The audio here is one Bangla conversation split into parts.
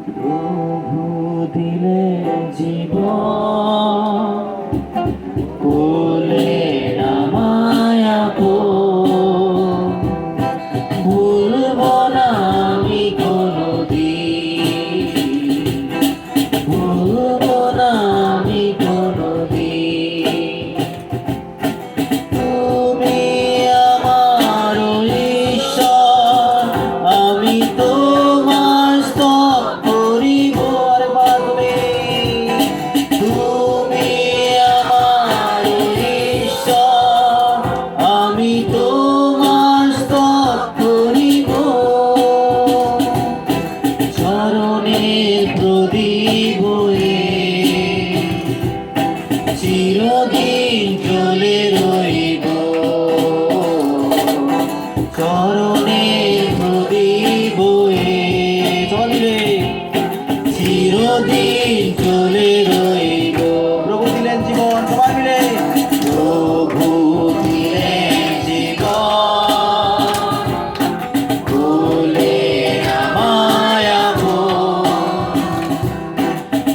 প্রভু দিলেন জীবন, কোলে নামায়াবো, ভুলবো না আমি কোনোদিন, ভুলবো না আমি কোনোদিন। তুমি আমার ঈশ্বর, আমি তোমার স্তব করিব। আর বাঁধবে তুমি আমার ঈশ্বর, আমি তোমার স্তব করিব। চরণের প্রদীপ হয়ে চিরদিন জ্বলে রইব, চরণের প্রদীপ হয়ে চলবে চিরদিন জ্বলে রইব। প্রভু দিলেন জীবন, সবাই মিলে প্রভু দিলেন জীবন, কোলে নামায়াবো,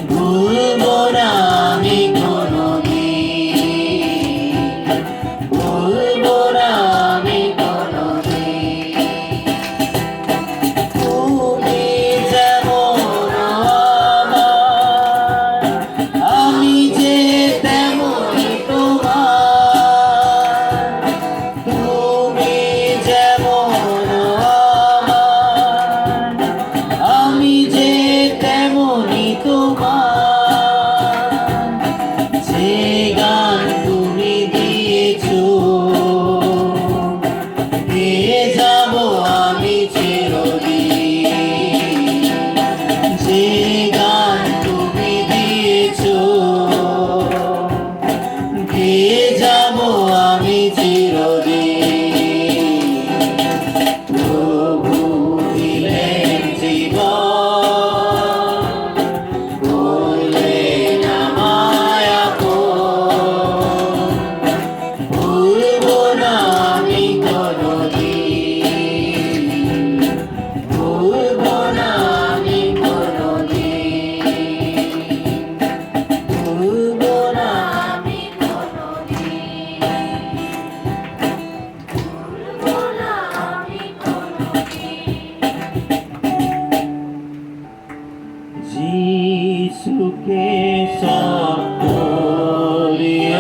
ভুলবো না আমি কোনোদিন, ভুলবো না আমি কোনোদিন। তুমি যেমন আমার, আমি যে তেমনই তোমার। তুমি যেমন আমার, আমি যে তেমনই তোমার। যে গান তুমি দিয়েছো গেয়ে যাবো আমি চিরদিন, যে গান তুমি দিয়েছো গেয়ে যাবো আমি চিরদিন। প্রভু দিলেন জীবন, কোলে নামায়াবো, ভুলবো না আমি কোনোদিন, ভুলবো না আমি কোনোদিন, ভুলবো না আমি কোনোদিন, ভুলবো না আমি কোনোদিন। যিশুকে সব করিয়ার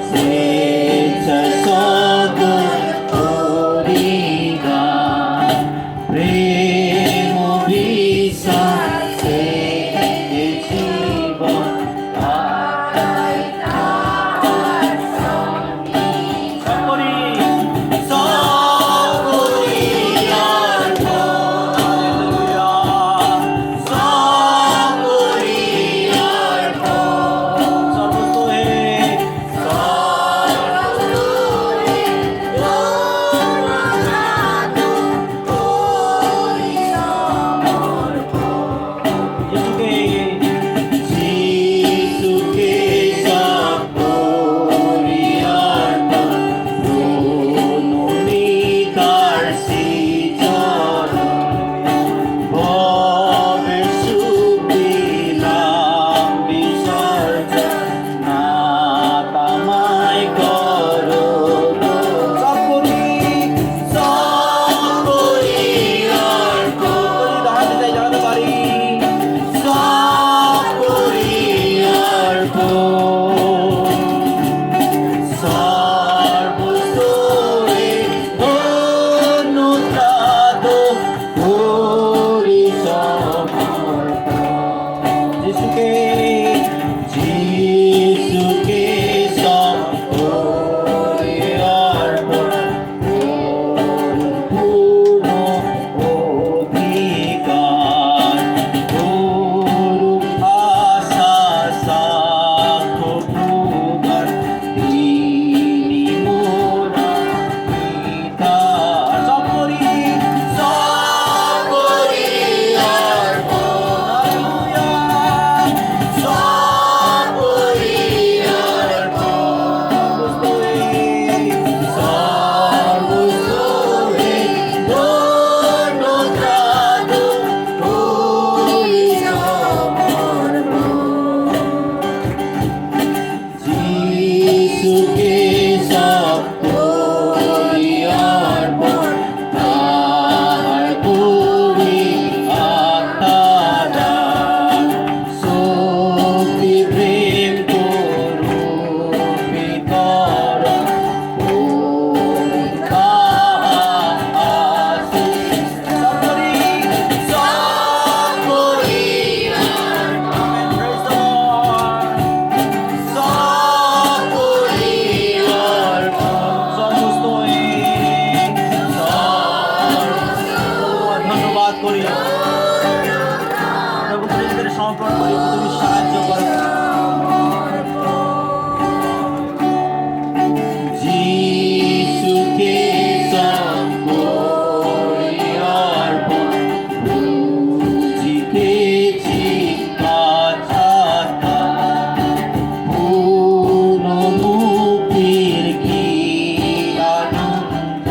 স্বেচ্ছা সব করিগান, প্রেম বিশ্বাসে জীবন কাটাই তার সঙ্গে। সব করিয়ার সব করিয়ার সমর্পণ করি, তুমি সাহায্য করো। যিশুকে সব করি অর্পণ, জিতেছি বাঁচাটা, পূর্ণ মুক্তির কি আনন্দ,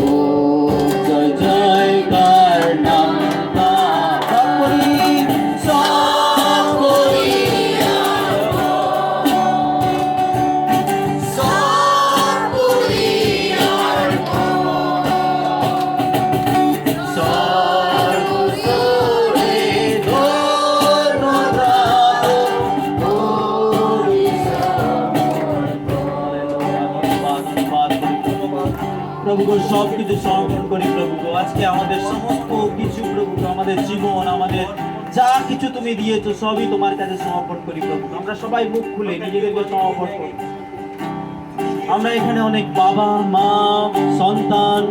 ও জয় জয়কার নাম তার। সব করি প্রভু গো, সব কিছু সমর্পণ করি প্রভু গো। আজকে আমাদের সমস্ত কিছু প্রভু গো, আমাদের জীবন, আমাদের যা কিছু তুমি দিয়েছো সবই তোমার কাছে সমর্পণ করি প্রভু। আমরা সবাই মুখ খুলে নিজেদেরকে সমর্পণ করি। আমরা এখানে অনেক বাবা মা, সন্তান,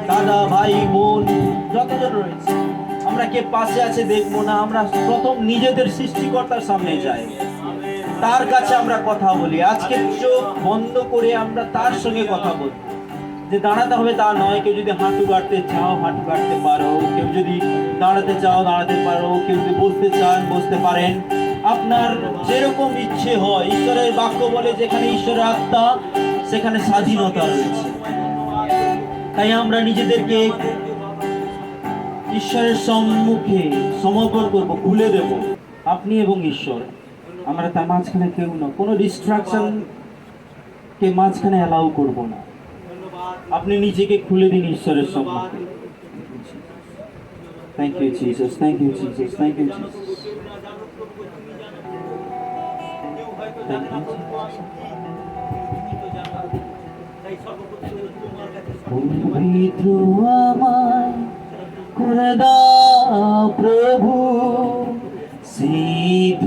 দাদা ভাই বোন যতজন রয়েছে, আমরা কে পাশে আছে দেখবো না, আমরা প্রথম নিজেদের সৃষ্টিকর্তার সামনে যাই, তার কাছে আমরা কথা বলি। আজকে চোখ বন্ধ করে আমরা তার সঙ্গে কথা বলবো। যে দাঁড়াতে হবে তা নয়, কেউ যদি হাঁটু গাড়তে চাও হাঁটু গাড়তে পারো, কেউ যদি দাঁড়াতে চাও দাঁড়াতে পারো, কেউ যদি বসতে চান বসতে পারেন, আপনার যেরকম ইচ্ছে হয়। ঈশ্বরের বাক্য বলে যেখানে ঈশ্বরের আত্মা সেখানে স্বাধীনতা রয়েছে। তাই আমরা নিজেদেরকে ঈশ্বরের সম্মুখে সমর্পণ করবো, খুলে দেব। আপনি এবং ঈশ্বর, আমরা তার মাঝখানে কেউ না, কোনো ডিস্ট্রাকশন কে মাঝখানে অ্যালাউ করবো না। আপনি নিজেকে খুলে দিন ঈশ্বরের সম্মুখে। Thank you Jesus, thank you Jesus, thank you Jesus, পবিত্র আমায় করে দাও প্রভু, সিদ্ধ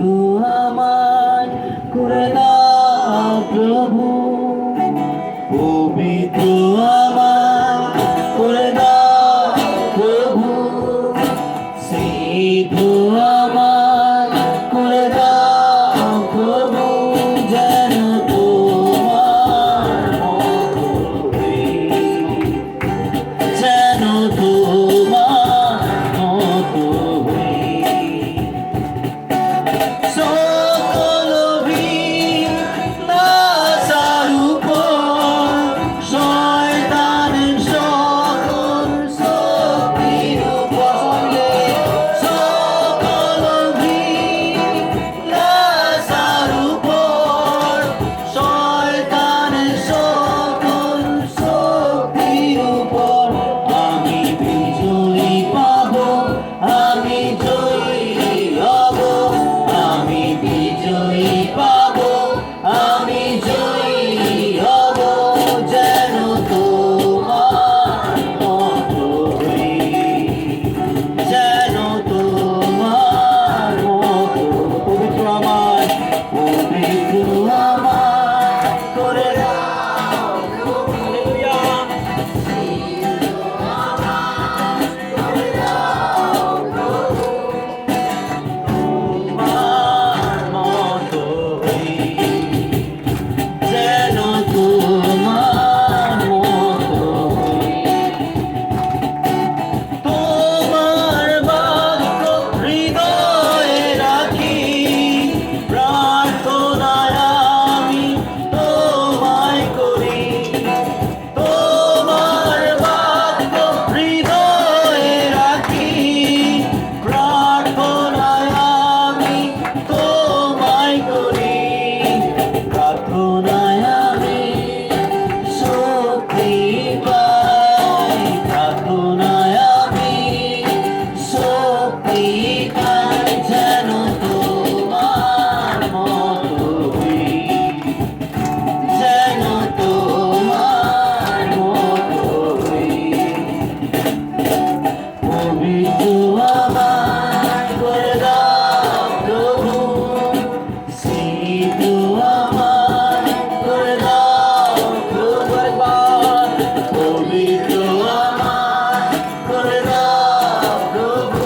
আমায় করে দাও প্রভু, পবিত্র আমায় করে দাও প্রভু, সিদ্ধ আমায় করে দাও প্রভু, যেন তোমার মতো হই, যেন তোমার মতো হই। সকল ভিড় নাসার উপর, শয়তানের সকল শক্তির উপর, সকল ভিড় নাসার উপর, শয়তানের সকল শক্তির উপর, আমি বিজয়ী পাবো, আমি জয়ী হব, আমি বিজয়ী পাবো, আমি জয়ী হব, যেন তোমার মতো হই, যেন তোমার মতো। পবিত্র আমায়, পবিত্র আমায় করে দাও প্রভু, হালেলুয়া। তোমার মতো হই, যেন তোমার মতো হই। তোমার বাক্য হৃদয়ে রাখি, প্রার্থনায় আমি তোমায় করি। তোমার বাক্য হৃদয়ে রাখি, প্রার্থনায় আমি তোমায় করি। প্রার্থনায় আমি শক্তি পাই, প্রার্থনায় আমি শক্তি পাই, যেন তোমার মতো হই, যেন তোমার মতো হই। পবিত্র আমায় করে দাও প্রভু, সিদ্ধ আমায় করে দাও প্রভু, একবার। পবিত্র আমায় করে দাও প্রভু,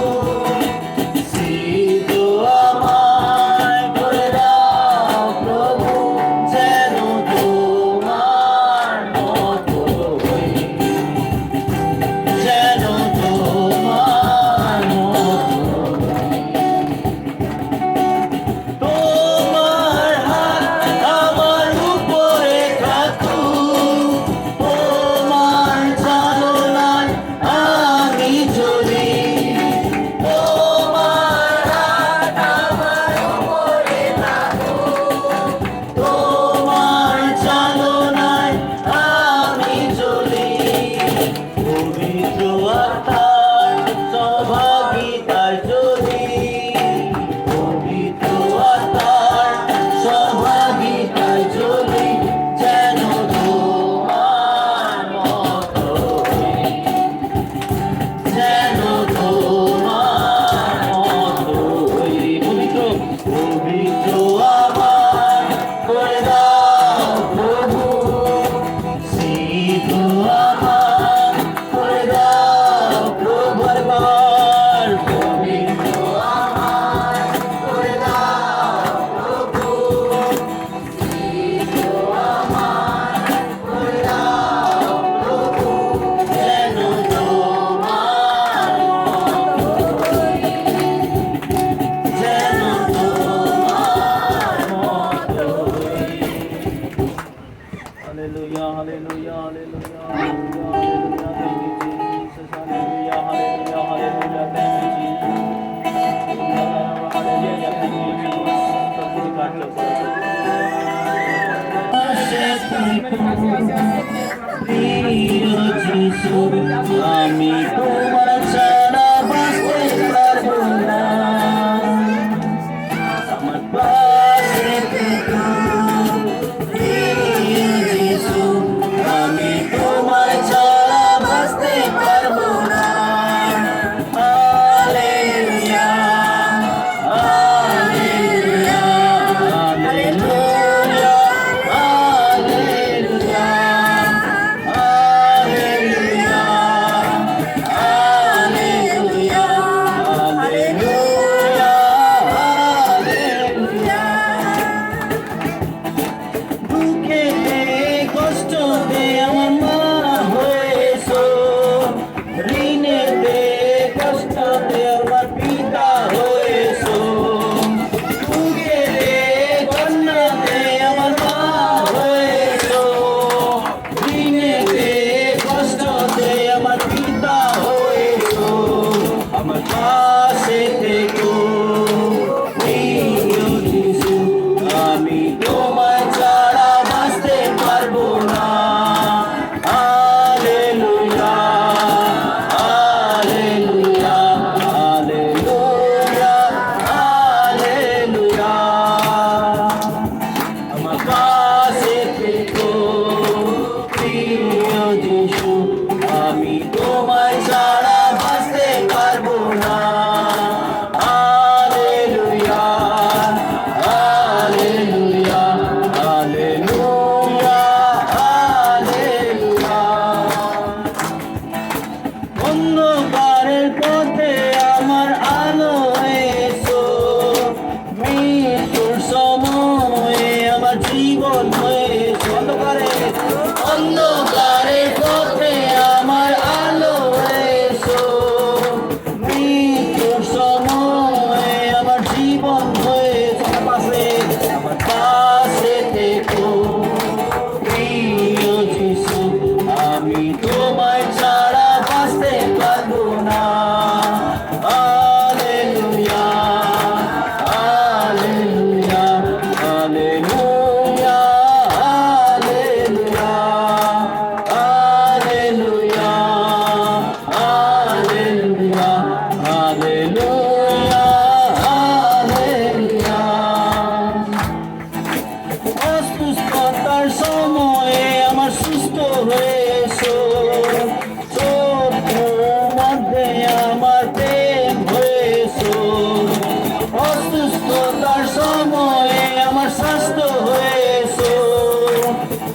প্রিয় যিশু আমি তোমার ছাড়া বাঁচতে পারবো না আমার পাশে থেকো প্রিয় যিশু আমি তোমার ছাড়া বাঁচতে পারবো না hallelujah hallelujah hallelujah hallelujah hallelujah hallelujah hallelujah hallelujah দুঃখেতে কষ্টতে আমার মা হয়েছো ঋণেতে কষ্টতে আমার পিতা হয়েছো দুঃখেতে কন্যাতে আমার মা হয়েছো ঋণেতে কষ্টতে আমার পিতা হয়েছো আমার পাশে থেকো প্রিয় যিশু আমি তোমার ছাড়া বাঁচতে পারবো না হালেলুয়া হালেলুয়া হালেলুয়া হালেলুয়া আমার পাশে থেকো প্রিয় যিশু আমি তোমার ছাড়া বাঁচতে পারবো না হালেলুয়া হালেলুয়া হালেলুয়া হালেলুয়া অন্ধকারের পথে আমার আলো এসো মৃত্যুর সময়ে আমার জীবন হয়েছে অন্ধকারের পথে আমার আলো এসো মৃত্যুর সময়ে আমার জীবন হয়েছে আমার পাশে থেকো প্রিয় যিশু আমি তোমার ছাড়া বাঁচতে পারবো না hallelujah hallelujah hallelujah hallelujah hallelujah hallelujah hallelujah hallelujah অসুস্থতার সময়ে আমার সুস্থ হয়েছো শত্রুর মধ্যে আমার প্রেম হয়েছো অসুস্থতার সময়ে আমার স্বাস্থ্য হয়েছো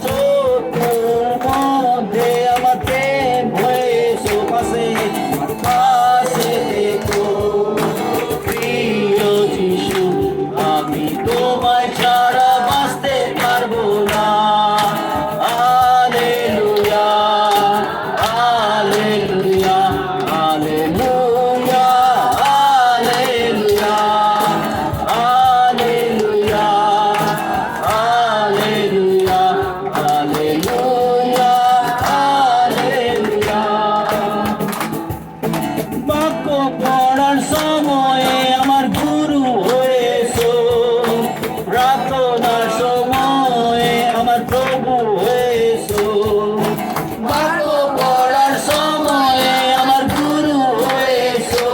শত্রুর মধ্যে আমার প্রেম হয়েছো পাশে থেকো প্রিয় যিশু আমি তোমায় ছাড়া বাঁচতে পারবো না hallelujah hallelujah hallelujah hallelujah hallelujah hallelujah hallelujah hallelujah বাক্য পড়ার সময়ে আমার গুরু হয়েছো প্রার্থনার সময়ে আমার প্রভু হয়েছো বাক্য পড়ার সময়ে আমার গুরু হয়েছো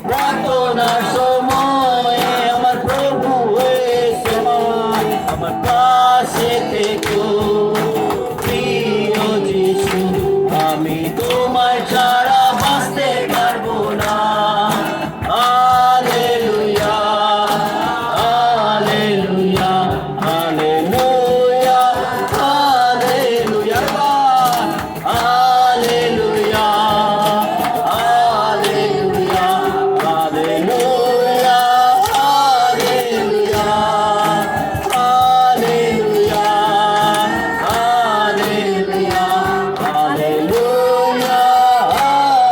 প্রার্থনার সময়ে আমার প্রভু হয়েছো আমার পাশে থেকো প্রিয় যিশু আমি তোমার ছাড়া বাঁচতে পারবো না hallelujah hallelujah hallelujah hallelujah hallelujah hallelujah hallelujah hallelujah hallelujah hallelujah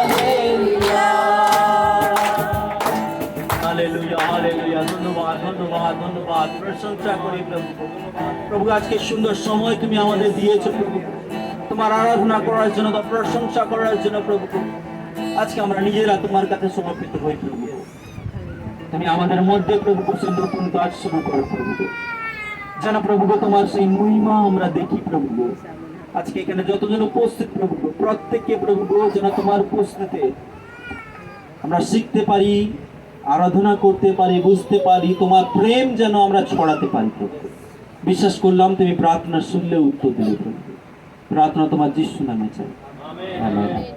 hallelujah hallelujah hallelujah ধন্যবাদ ধন্যবাদ ধন্যবাদ প্রশংসা করি প্রভু প্রভু আজকে সুন্দর সময় তুমি আমাদের দিয়েছো প্রভু তোমার আরাধনা করার জন্য প্রশংসা করার জন্য প্রভু আজকে আমরা নিজেরা তোমার কাছে সমর্পিত হই প্রভু তুমি আমাদের মধ্যে প্রভু নতুন কাজ শুরু করো প্রভু যেন প্রভু গো তোমার সেই মহিমা আমরা দেখি প্রভু গো। আজকে এখানে যতজন উপস্থিত প্রভু গো, প্রত্যেককে প্রভু গো যেন তোমার উপস্থিতিতে আমরা শিখতে পারি, আরাধনা করতে পারি, বুঝতে পারি, তোমার প্রেম যেন আমরা ছড়াতে পারি প্রভু। বিশ্বাস করলাম তুমি প্রার্থনা শুনলে উত্তর দিলে প্রভু। প্রার্থনা তোমার যিশু নামে চাই, আমেন।